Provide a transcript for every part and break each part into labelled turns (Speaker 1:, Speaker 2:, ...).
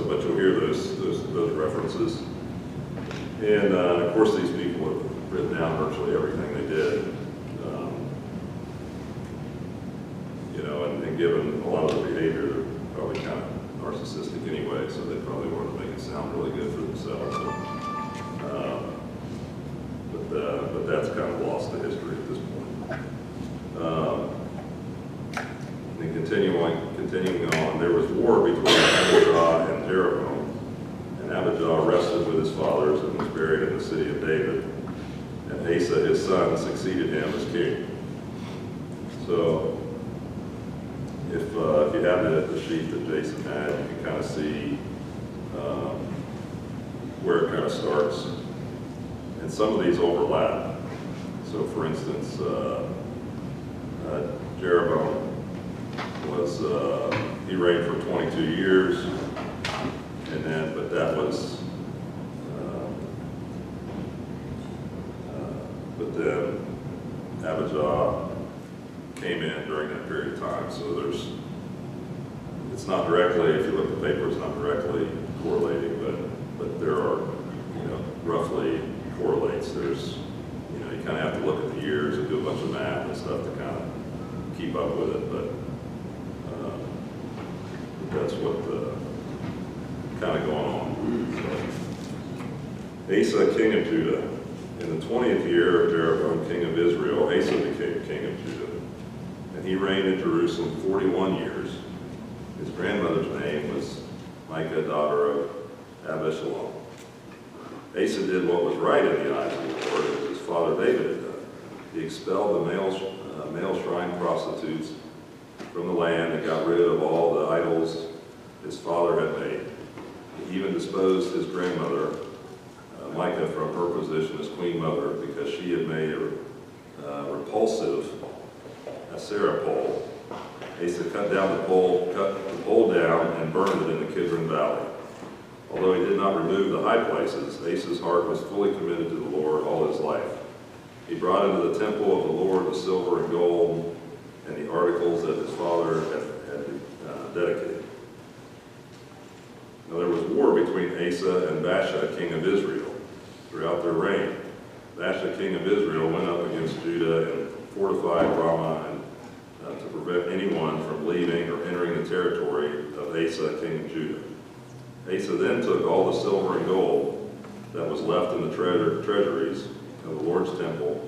Speaker 1: so, but you'll hear those references. And of course, these people have written down virtually everything they did. You know, and given a lot of their behavior, they're probably kind of narcissistic anyway, so they probably want to make it sound really good for themselves. But that's kind of lost to history at this point. And continuing on, there was war between Abijah and Jeroboam. And Abijah rested with his fathers and was buried in the city of David. And Asa, his son, succeeded him as king. So, if you have the sheet that Jason had, you can kind of see where it kind of starts. And some of these overlap. So for instance, Jeroboam was, he reigned for 22 years, and then, but that was, but then Abijah came in during that period of time. So it's not directly, if you look at the paper, it's not directly correlating, but there are, you know, roughly correlates. There's, you know, you kind of have to look at the years and do a bunch of math and stuff to kind of keep up with it, but that's what kind of going on. So, Asa, king of Judah. In the 20th year of Jeroboam, king of Israel, Asa became king of Judah. And he reigned in Jerusalem 41 years. His grandmother's name was Micah, daughter of Abishalom. Asa did what was right in the eyes of the Lord, as his father David had done. He expelled the male shrine prostitutes from the land and got rid of all the idols his father had made. He even disposed his grandmother, Micah, from her position as queen mother because she had made a repulsive Asherah pole. Asa cut the pole down and burned it in the Kidron Valley. Although he did not remove the high places, Asa's heart was fully committed to the Lord all his life. He brought into the temple of the Lord the silver and gold and the articles that his father had dedicated. Now there was war between Asa and Baasha, king of Israel, throughout their reign. Baasha, king of Israel, went up against Judah and fortified Ramah to prevent anyone from leaving or entering the territory of Asa, king of Judah. Asa then took all the silver and gold that was left in the treasuries of the Lord's temple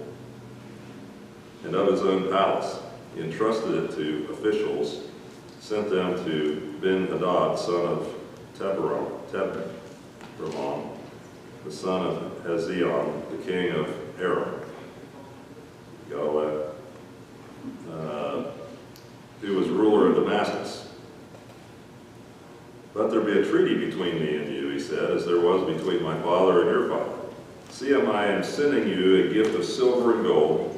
Speaker 1: and of his own palace. He entrusted it to officials, sent them to Ben-Hadad, son of Tabram, the son of Hezion, the king of Aram, who was ruler of Damascus. Let there be a treaty between me and you, he said, as there was between my father and your father. See, I am sending you a gift of silver and gold.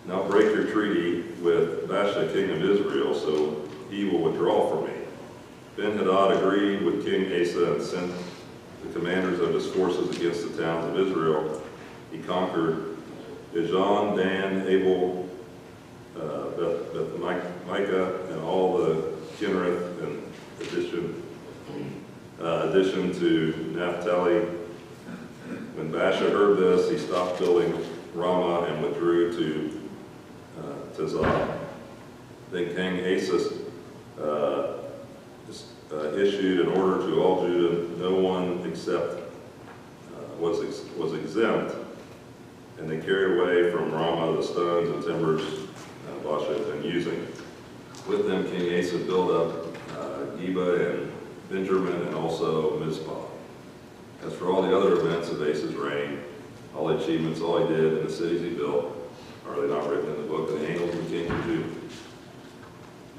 Speaker 1: Now break your treaty with Baasha, king of Israel, so he will withdraw from me. Ben-Hadad agreed with King Asa and sent the commanders of his forces against the towns of Israel. He conquered Ijon, Dan, Abel, Micah, and all the Kinnereth, in addition to Naphtali. When Baasha heard this, he stopped building Ramah and withdrew to Tizah. Then King Asa issued an order to all Judah: no one except was exempt, and they carried away from Ramah the stones and timbers Baasha had been using. With them, King Asa built up Geba and Benjamin and also Mizpah. As for all the other events of Asa's reign, all the achievements, all he did, and the cities he built, are they not written in the book of the annals of the king of Judah?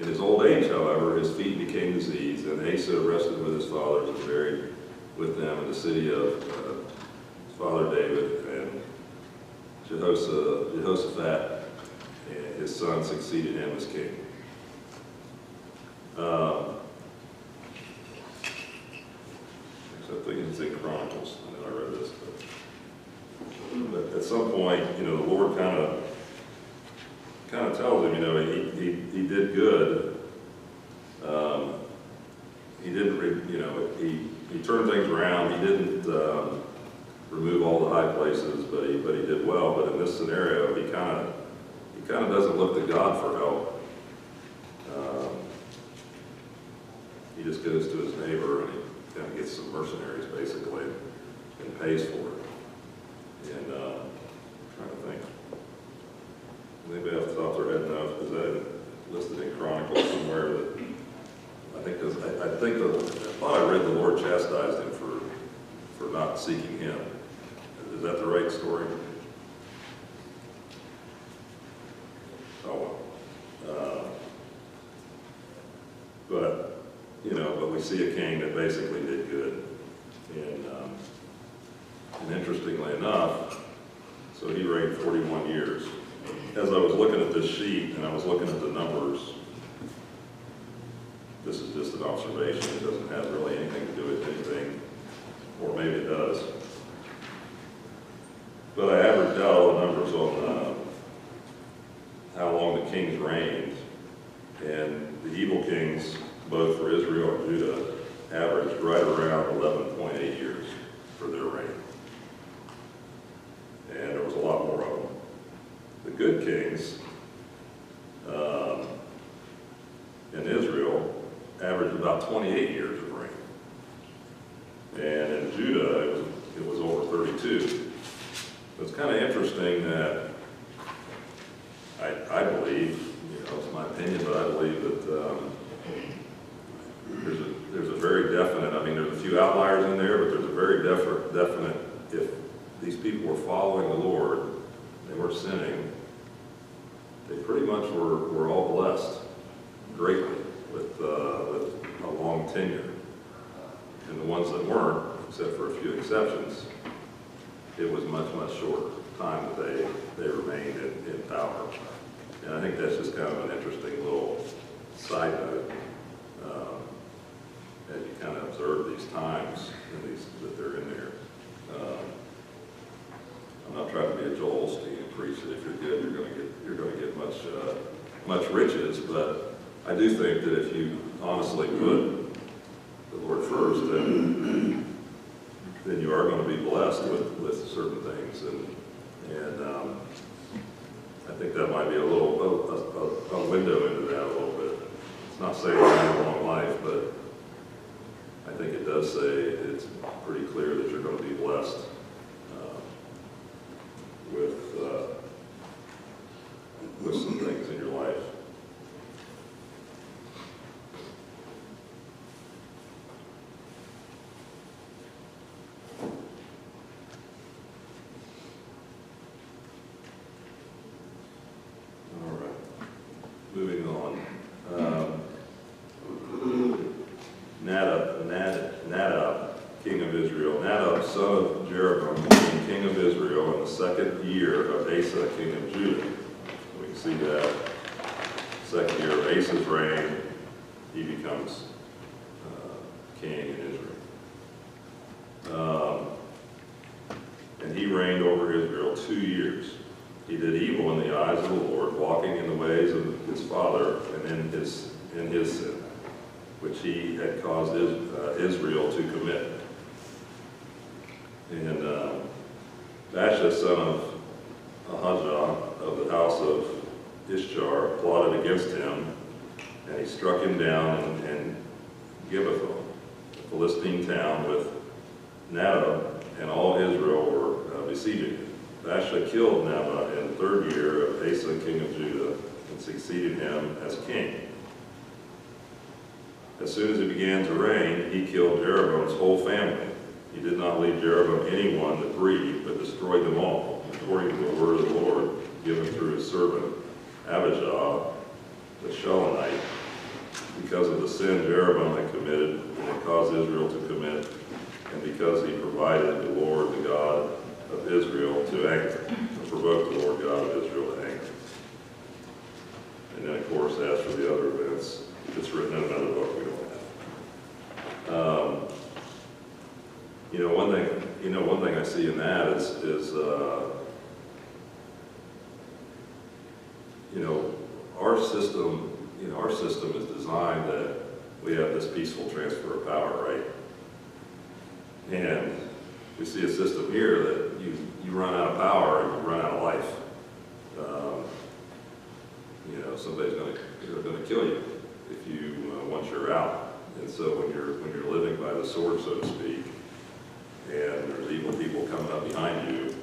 Speaker 1: In his old age, however, his feet became diseased, and Asa rested with his fathers and buried with them in the city of his father David, and Jehoshaphat, his son, succeeded him as king. I think it's in Chronicles. I know I read this, but at some point, you know, the Lord kind of tells him, you know, he did good. he didn't, he turned things around. He didn't remove all the high places, but he did well. But in this scenario, he kind of doesn't look to God for help. He just goes to his neighbor and he kind of gets some mercenaries basically and pays for it. And I'm trying to think. Maybe off the top of their head enough, is that listed in Chronicles somewhere? That I thought I read the Lord chastised him for not seeking him. Is that the right story? Oh well. But we see a king that basically did good. And interestingly enough, so he reigned 41 years. As I was looking at this sheet and I was looking at the numbers, this is just an observation. It doesn't have really anything to do with anything, or maybe it does. But I averaged out all the numbers on how long the kings reigned. And the evil kings, both for Israel and Judah, averaged right around 11.8 years for their reign. And there was a lot more of them. The good kings in Israel averaged about 28 years of reign. And in Judah, it was over 32. It's kind of interesting that I believe, it's my opinion, but I believe that there's a very definite, there's a few outliers in there, but there's a very definite, if these people were following the Lord, they weren't sinning, they pretty much were all blessed greatly with a long tenure. And the ones that weren't, except for a few exceptions, it was much, much shorter time that they remained in power. And I think that's just kind of an interesting little side note as you kind of observe these times that they're in there. I'm not trying to be a Joel Osteen and preach that if you're good, you're going to get much riches, but I do think that if you honestly put the Lord first, then you are going to be blessed with certain things, and I think that might be a window into that a little bit. It's not saying you have a long life, but I think it does say it's pretty clear that you're going to be blessed with some things in your life. All right, moving on. Nadab, king of Israel. Nadab, son of Jeroboam, became king of Israel in the second year of Asa, king of Judah. We can see that second year of Asa's reign, he becomes king in Israel. And he reigned over Israel 2 years. He did evil in the eyes of the Lord, walking in the ways of his father and in his sin, which he had caused Israel to commit. And Baasha, son of Ahijah, of the house of Ishchar, plotted against him, and he struck him down in Gibbethon, a Philistine town, with Nadab, and all Israel were besieging him. Baasha killed Nadab in the third year of Asa, king of Judah, and succeeded him as king. As soon as he began to reign, he killed Jeroboam's whole family. He did not leave Jeroboam anyone to breathe, but destroyed them all, according to the word of the Lord given through his servant Abijah the Shilonite, because of the sin Jeroboam had committed and had caused Israel to commit, and because he provided the Lord, the God of Israel, to anger, and provoked the Lord God of Israel to anger. And then, of course, as for the other events, it's written in another book we don't have. One thing I see in that is our system is designed that we have this peaceful transfer of power, right? And we see a system here that you run out of power and you run out of life. Somebody's going to kill you if you once you're out. And so when you're living by the sword, so to speak, and there's evil people coming up behind you,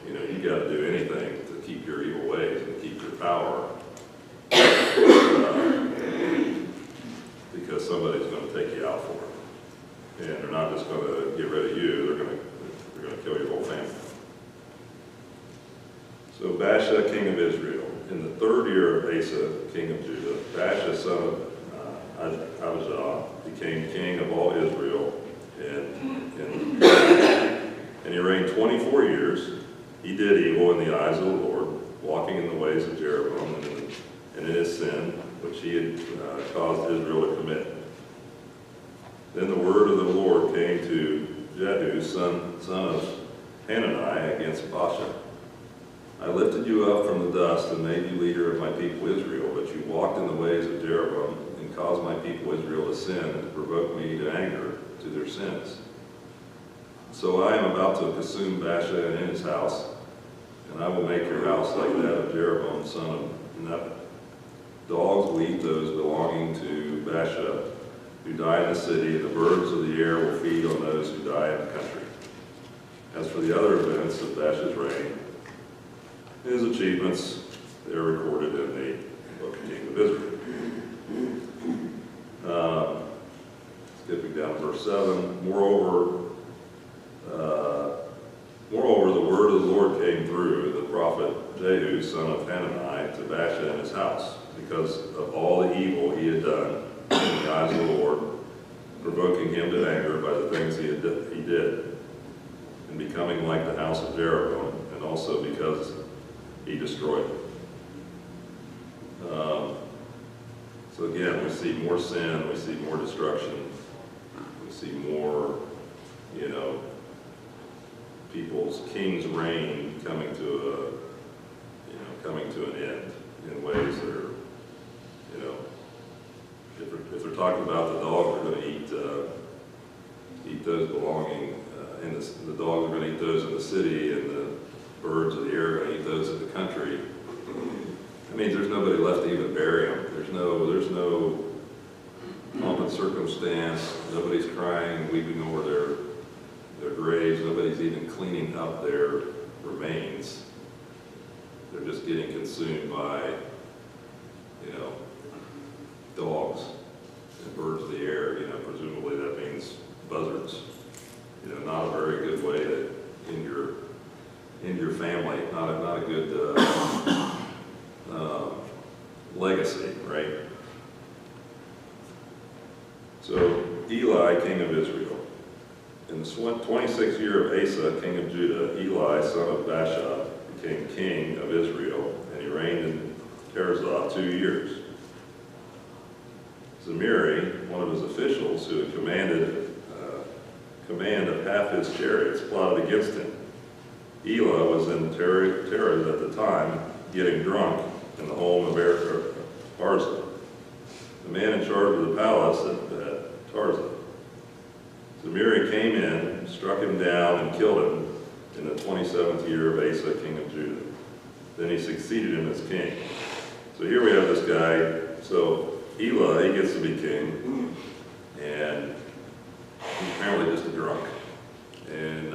Speaker 1: you got to do anything to keep your evil ways and keep your power, because somebody's going to take you out for it, and they're not just going to get rid of you; they're going to kill your whole family. So Baasha, king of Israel, in the 3rd year of Asa, king of Judah, Baasha, son of Abijah, became king of all Israel, and he reigned 24 years. He did evil in the eyes of the Lord, walking in the ways of Jeroboam and in his sin, which he had caused Israel to commit. Then the word of the Lord came to Jehu, son of Hanani, against Baasha. I lifted you up from the dust and made you leader of my people Israel, but you walked in the ways of Jeroboam and caused my people Israel to sin and to provoke me to anger to their sins. So I am about to consume Baasha and his house, and I will make your house like that of Jeroboam, son of Nebat. Dogs will eat those belonging to Baasha who die in the city, and the birds of the air will feed on those who die in the country. As for the other events of Baasha's reign, his achievements, they are recorded in the book of King of Israel. Skipping down to verse 7, Moreover, the word of the Lord came through the prophet Jehu, son of Hanani, to Baasha and his house, because of all the evil he had done in the eyes of the Lord, provoking him to anger by the things he did, and becoming like the house of Jeroboam, and also because he destroyed it. So again, we see more sin, we see more destruction, we see more, people's king's reign coming to an end in ways that are, if they're talking about the dogs are going to eat those belonging the dogs are going to eat those in the city, and the birds of the air are going to eat those in the country. That means there's nobody left to even bury them. There's no pomp and circumstance. Nobody's crying and weeping over their graves. Nobody's even cleaning up their remains. They're just getting consumed by, dogs and birds of the air. Presumably that means buzzards. Not a very good way to end your family. Not a good legacy, right? So Eli, king of Israel. In the 26th year of Asa, king of Judah, Eli, son of Baasha, became king of Israel, and he reigned in Tirzah 2 years. Zimri, one of his officials who had command of half his chariots, plotted against him. Elah was in Tirzah at the time, getting drunk in the home of Tirzah, the man in charge of the palace at Tirzah. Zimri came in, struck him down, and killed him in the 27th year of Asa, king of Judah. Then he succeeded him as king. So here we have this guy. So Elah, he gets to be king, and he's apparently just a drunk. And,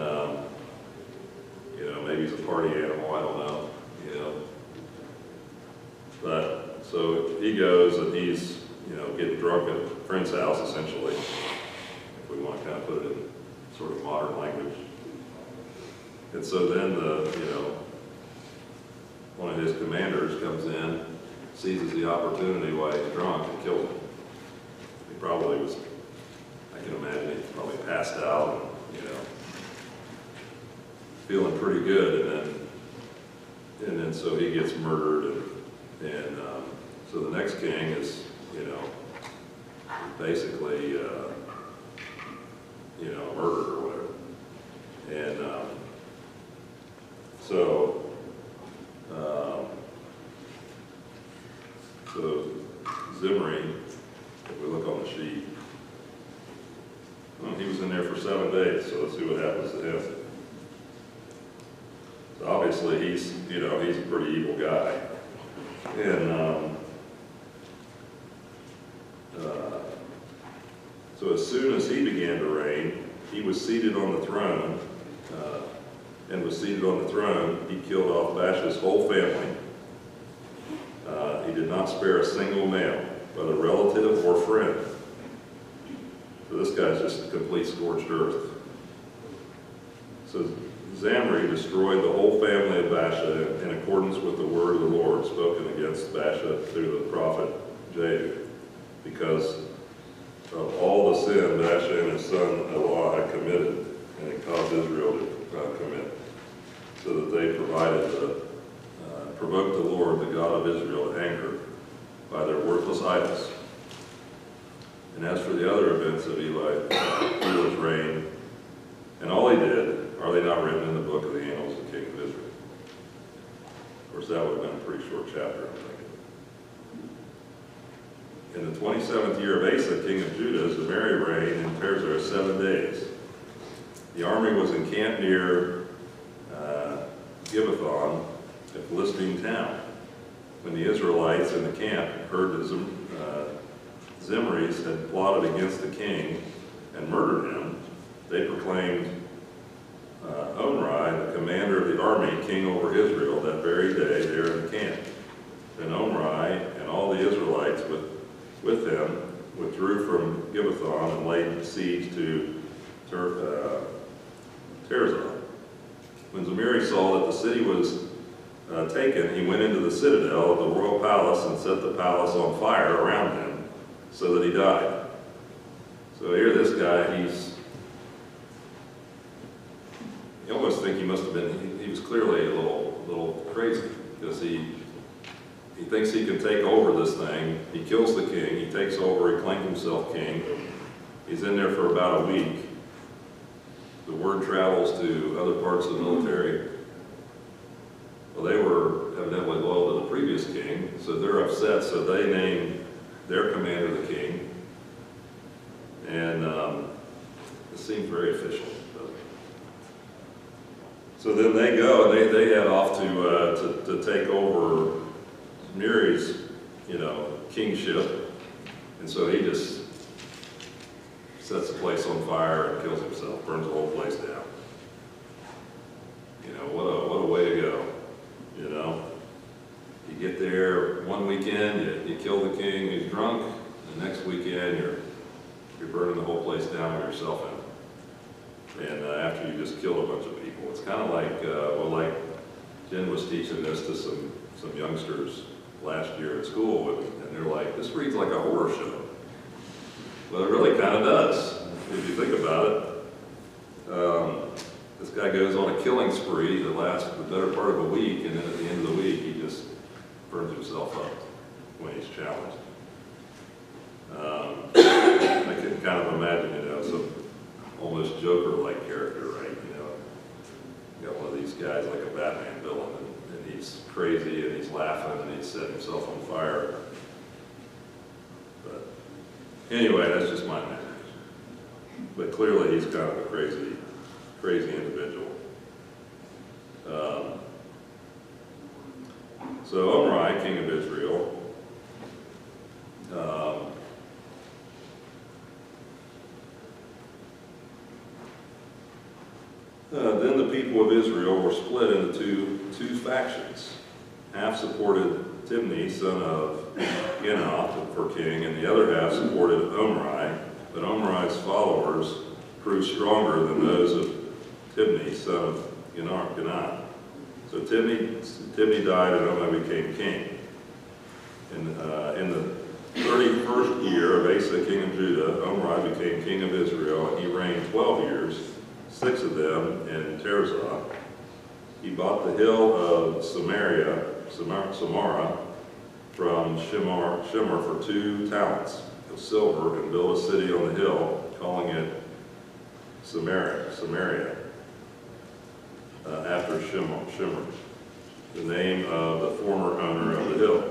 Speaker 1: maybe he's a party animal, I don't know, But, so he goes and he's, getting drunk at a friend's house, essentially, if we want to kind of put it in sort of modern language. And so then one of his commanders comes in, seizes the opportunity while he's drunk and kills him. He probably was, I can imagine he probably passed out and, feeling pretty good, and then so he gets murdered, and so the next king is, basically, murdered or whatever. And so Zimri, if we look on the sheet, well, he was in there for 7 days, so let's see what happens to him. So obviously he's a pretty evil guy. And so as soon as he began to reign, he was seated on the throne, he killed off Baasha's whole family. He did not spare a single male, whether relative or friend. So this guy's just a complete scorched earth. So Zimri destroyed the whole family of Baasha in accordance with the word of the Lord spoken against Baasha through the prophet Jehu, because of all the sin Baasha and his son Elah had committed, and it caused Israel to commit, so that they provoked the Lord, the God of Israel, to anger by their worthless idols. And as for the other events of Eli's reign, and all he did, are they not written in the book of the annals of the king of Israel? Of course, that would have been a pretty short chapter, I'm thinking. In the 27th year of Asa, king of Judah, Zimri reigned in Tirzah 7 days. The army was encamped near Gibbethon, a Philistine town. When the Israelites in the camp heard that Zimri's had plotted against the king and murdered him, they proclaimed Omri, the commander of the army, king over Israel that very day there in the camp. Then Omri and all the Israelites with him withdrew from Gibbethon and laid siege to Tirzah. When Zimri saw that the city was taken, he went into the citadel of the royal palace and set the palace on fire around him, so that he died. So here this guy, you almost think he must have been, he was clearly a little crazy, because he thinks he can take over this thing. He kills the king, he takes over, he claims himself king. He's in there for about a week. The word travels to other parts of the military. Well, they were evidently loyal to the previous king, so they're upset, so they name their commander the king. And it seems very official, doesn't it? So then they go, and they head off to take over Zimri's, kingship. And so he just sets the place on fire and kills himself, burns the whole place down. What a way to go, You get there one weekend, you kill the king who's drunk, and the next weekend you're burning the whole place down with yourself in it. And after you just killed a bunch of people. It's kind of like Jen was teaching this to some youngsters last year at school, and they're like, this reads like a horror show. Well, it really kind of does, if you think about it. This guy goes on a killing spree that lasts the better part of a week, and then at the end of the week, he just burns himself up when he's challenged. I can kind of imagine, some almost Joker-like character, right? You got one of these guys like a Batman villain, and he's crazy, and he's laughing, and he's setting himself on fire. But anyway, that's just my imagination. But clearly, he's kind of a crazy individual. So Omri, king of Israel, then the people of Israel were split into two factions. Half supported Tibni, son of Ginath, for king, and the other half supported Omri, but Omri's followers proved stronger than those of Tibni, son of Ginath. So Tibni died, and Omri became king. In the 31st year of Asa, king of Judah, Omri became king of Israel, and he reigned 12 years, 6 of them in Tirzah. He bought the hill of Samara from Shimmer for 2 talents of silver, and built a city on the hill, calling it Samaria, after Shimmer, the name of the former owner of the hill.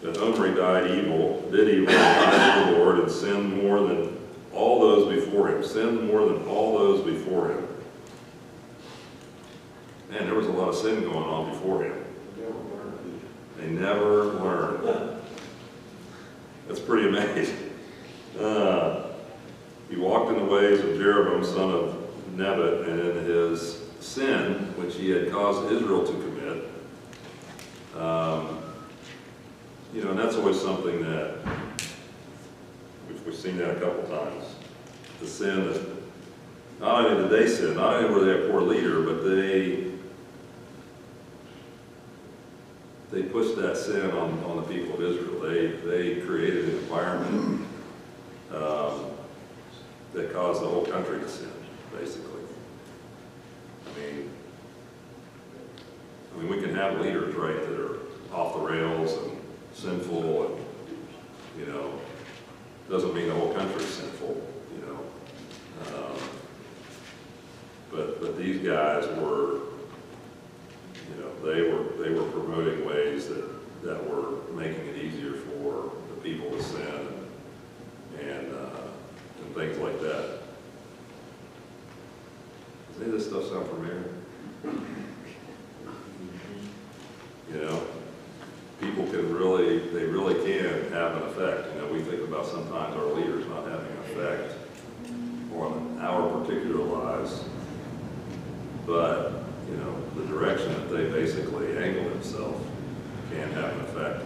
Speaker 1: that Omri did evil in the eyes of the Lord, and sinned more than all those before him. Sinned more than all those before him. Man, there was a lot of sin going on before him. They never learned. That's pretty amazing. He walked in the ways of Jeroboam, son of Nebat, and in his sin, which he had caused Israel to commit. And that's always something that we've seen that a couple times. The sin that not only did they sin, not only were they a poor leader, but they pushed that sin on the people of Israel. They created an environment that caused the whole country to sin, basically. I mean, we can have leaders, right, that are off the rails and sinful, and doesn't mean the whole country is sinful, But these guys were, they were promoting ways that were making it easier for the people to sin and things like that. Does any of this stuff sound familiar? People they really can have an effect. We think about sometimes our leaders not having an effect on our particular lives, but the direction that they basically angle themselves can have an effect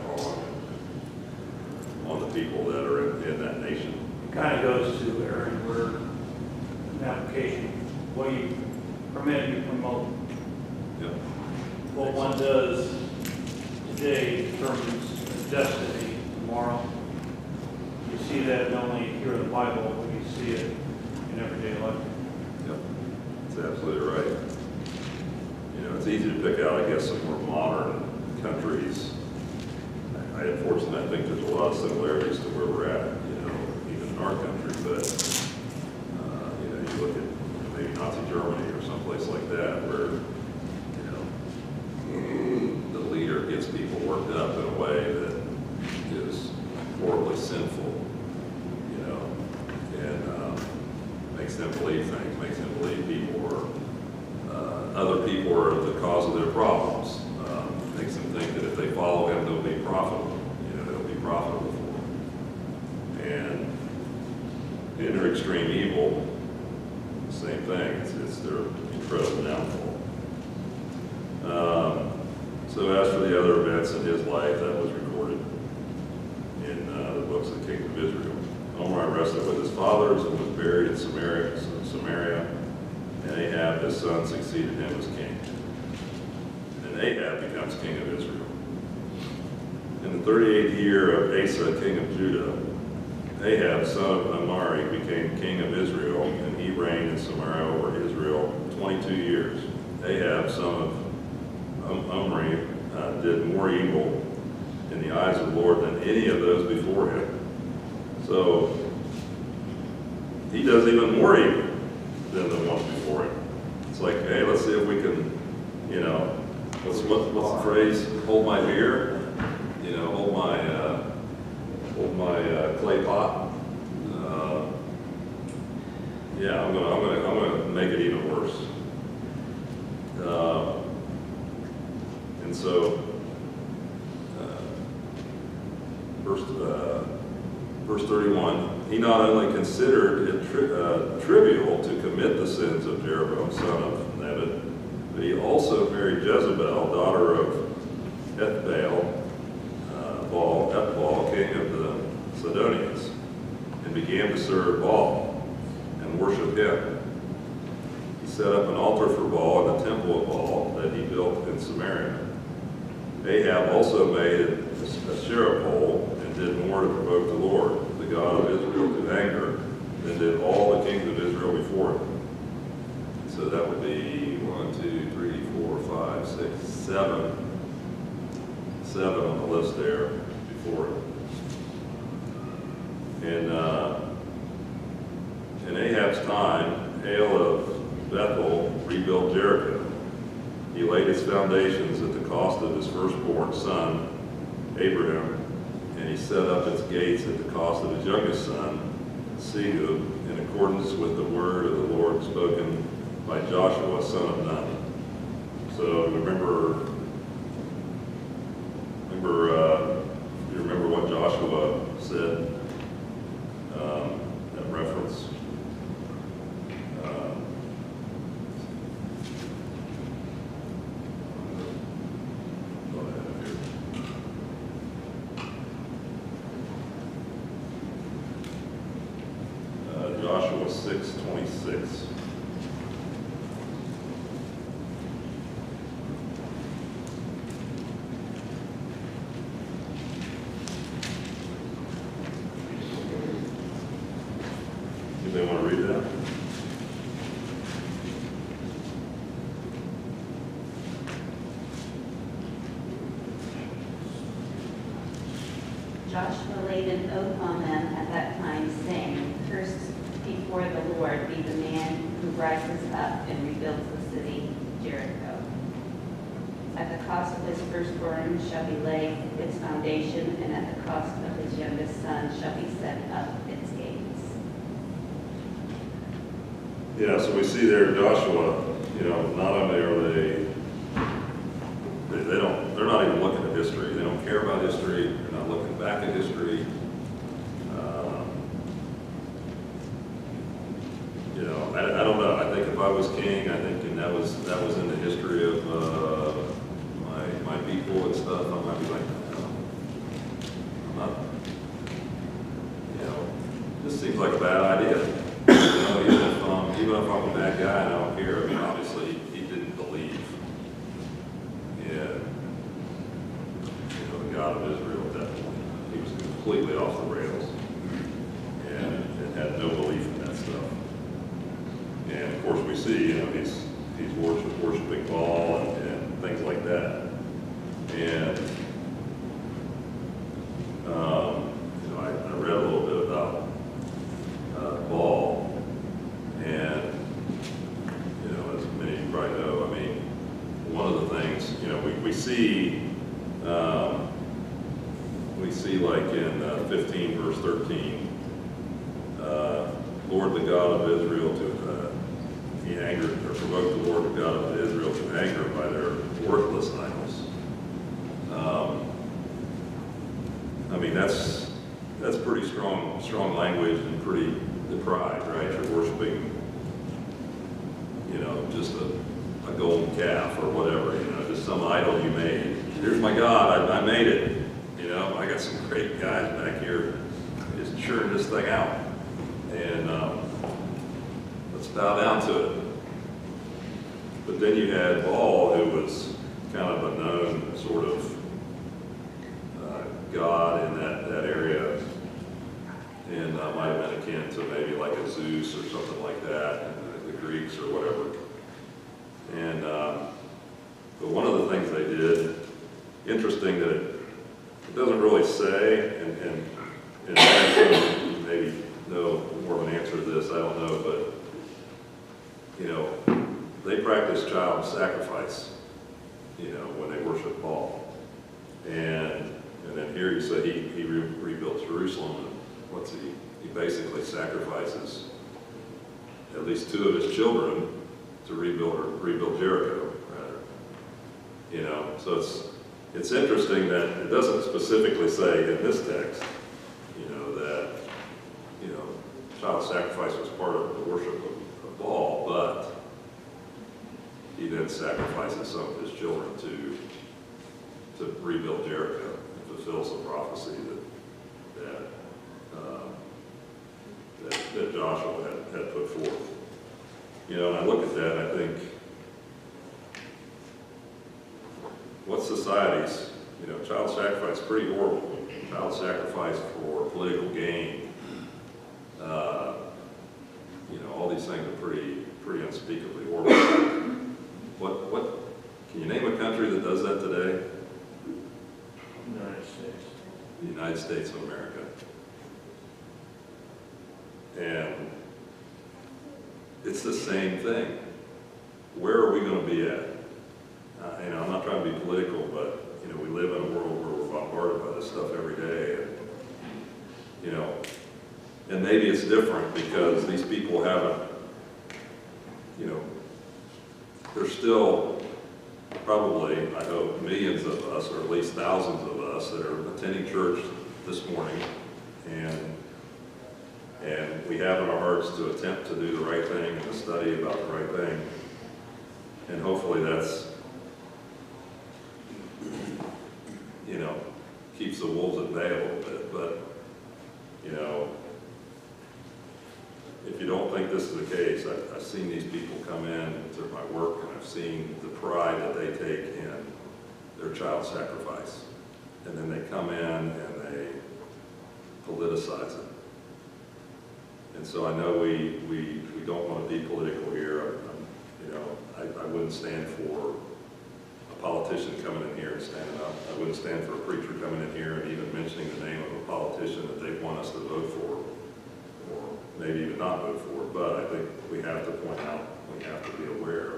Speaker 1: on the people that are in that nation.
Speaker 2: It kind of goes to, Aaron, where an application, what you permit, you promote.
Speaker 1: Yep.
Speaker 2: What one does today determines its destiny tomorrow. You see that not only here in the Bible, but you see it in everyday life.
Speaker 1: Yep, that's absolutely right. It's easy to pick out, I guess, some more modern countries. Unfortunately, I think there's a lot of similarities to where we're at, even in our country. But you look at maybe Nazi Germany or someplace like that, where the leader gets people worked up in a way that is horribly sinful, and makes them believe things, makes them believe other people are the cause of their problems. Makes them think that if they follow him, they'll be profitable. They'll be profitable for them. And in their extreme evil, same thing. It's their incredible downfall. So as for the other events in his life, that was recorded in the books of the Kingdom of Israel. Omri rested with his fathers and was buried in Samaria, and Ahab, his son, succeeded him as king. And Ahab becomes king of Israel. In the 38th year of Asa, king of Judah, Ahab, son of Omri, became king of Israel, and he reigned in Samaria over Israel 22 years. Ahab, son of Omri, did more evil in the eyes of the Lord than any of those before him. So he does even more evil than the ones before him. It's like, hey, let's see if we can, what's the phrase? Hold my beer, hold my clay pot. I'm gonna make it even worse. And so, verse 31, he not only considered it trivial to commit the sins of Jeroboam, son of Nebat, but he also married Jezebel, daughter of Ethbaal, king of the Sidonians, and began to serve Baal and worship him. He set up an altar for Baal in the temple of Baal that he built in Samaria. Ahab also made a Asherah pole and did more to provoke the Lord, the God of Israel, to anger than did all the kings of Israel before him. So that would be 1, 2, 3, 4, 5, 6, 7. 7 on the list there before him. In Ahab's time, Hael of Bethel rebuilt Jericho. He laid its foundations at the cost of his firstborn son, Abraham, gates at the cost of his youngest son, Segub, in accordance with the word of the Lord spoken by Joshua, son of Nun. So you remember what Joshua said, that reference? Joshua 6:26. Anybody want to read that?
Speaker 3: Joshua laid an oath on them at that time, saying, "Cursed before the Lord be the man who rises up and rebuilds the city Jericho. At the cost of his firstborn shall he lay its foundation, and at the cost of his youngest son shall he set up its gates."
Speaker 1: Yeah, so we see there Joshua, not only are they're not even looking at history. They don't care about history. They're not looking back at history. I don't know. I think if I was king, I think, and that was in the history of my people and stuff, I might be like, no, I'm not. This seems like a bad idea. Even if I'm a bad guy and I don't care. I mean, obviously he didn't believe in the God of Israel at that point. He was completely off the rails and had no belief in that stuff. And of course we see, he's worshiping Baal and things like that. And I read a little bit about Baal, and as many of you probably know, I mean, one of the things we see like in 15 verse 13, Lord the God of Israel he angered or provoked the Lord the God of Israel to anger by their worthless idols. I mean, that's pretty strong language and pretty deprived, right? You're worshiping, just a golden calf or whatever, just some idol you made. Here's my God, I made it. I got some great guys back here just churning this thing out. And let's bow down to it. But then you had Baal, who was kind of a known sort of god in that area, and might have been akin to maybe like a Zeus or something like that, in the Greeks or whatever. And but one of the things they did, interesting that it doesn't really say, and maybe know more of an answer to this, I don't know, but they practice child sacrifice, when they worship Baal. And then here you say he rebuilt Jerusalem, and he basically sacrifices at least 2 of his children to rebuild Jericho, rather. So it's interesting that it doesn't specifically say in this text, that child sacrifice was part of the worship of Baal, but he then sacrifices some of his children to rebuild Jericho and fulfills the prophecy that Joshua had put forth. And I look at that and I think, what societies, child sacrifice is pretty horrible. Child sacrifice for political gain. All these things are pretty unspeakably horrible. What can you name a country that does that today?
Speaker 2: United States.
Speaker 1: The United States of America. And it's the same thing. Where are we going to be at? I'm not trying to be political, but we live in a world where we're bombarded by this stuff every day. And maybe it's different because these people haven't, you know, there's still probably, I hope, millions of us, or at least thousands of us that are attending church this morning, and we have in our hearts to attempt to do the right thing and to study about the right thing. And hopefully that's, you know, keeps the wolves at bay a little bit. But, you know, if you don't think this is the case, I've seen these people come in to my work, and I've seen the pride that they take in their child sacrifice. And then they come in and they politicize it. And so I know we don't want to be political here. You know, I wouldn't stand for a politician coming in here and standing up. I wouldn't stand for a preacher coming in here and even mentioning the name of a politician that they want us to vote for, or maybe even not vote for. But I think we have to point out, we have to be aware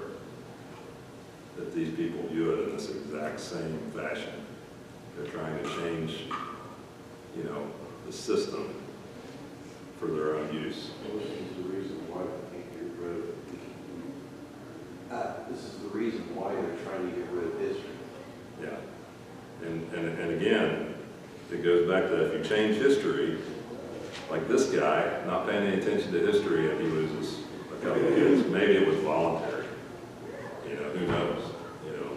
Speaker 1: that these people view it in this exact same fashion. They're trying to change, you know, the system for their own use.
Speaker 4: This is the reason why they can't get rid of it. This is the reason why they're trying to get rid of history.
Speaker 1: Yeah. And again, it goes back to if you change history, like this guy, not paying any attention to history, and he loses a couple of kids. Maybe it was voluntary. You know, who knows? You know.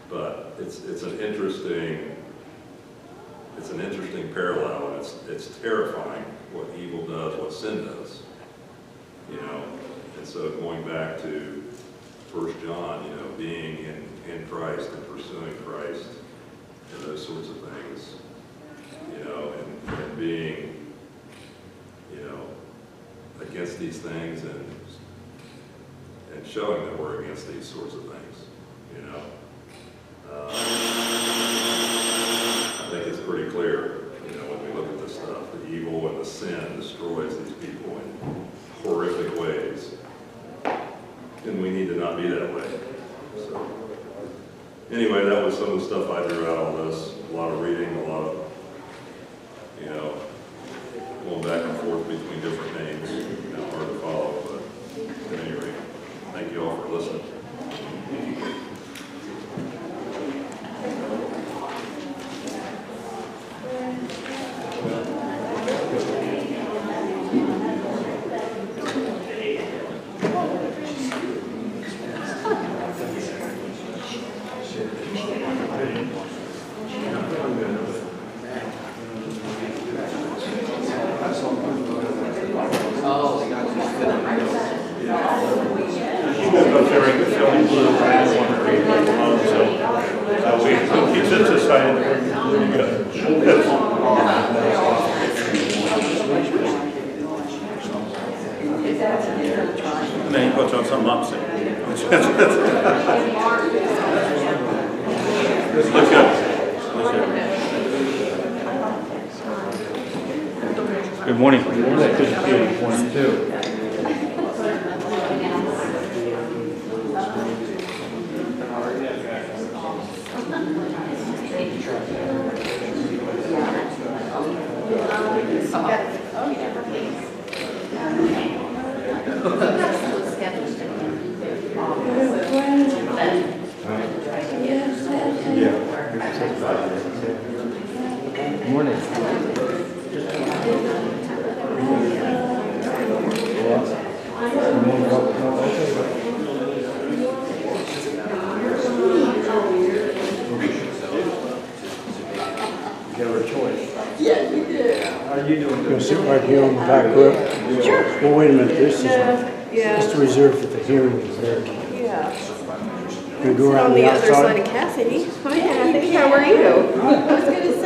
Speaker 1: But it's an interesting parallel, and it's terrifying what evil does, what sin does. You know. And so going back to 1 John, you know, being in Christ and pursuing Christ and those sorts of things, you know, and being, you know, against these things and showing that we're against these sorts of things, you know. I think it's pretty clear, you know, when we look at this stuff, the evil and the sin destroys these people in horrific ways. And we need to not be that way. So, anyway, that was some of the stuff I drew out on this. A lot of reading, a lot of, you know, going back and forth between different names. You know, hard to follow, but at any rate, thank you all for listening.
Speaker 5: And then he puts on something opposite. Look good. Good morning. Good morning. Good to see you. Good morning too. Morning.
Speaker 6: You'll sit right here on the back row? Sure. Well, wait a minute, this is reserved for the hearing is there.
Speaker 7: Yeah.
Speaker 6: Gonna go around
Speaker 7: On the other
Speaker 6: outside?
Speaker 7: side of Cassidy. Hi, Kathy. How are you? I was going to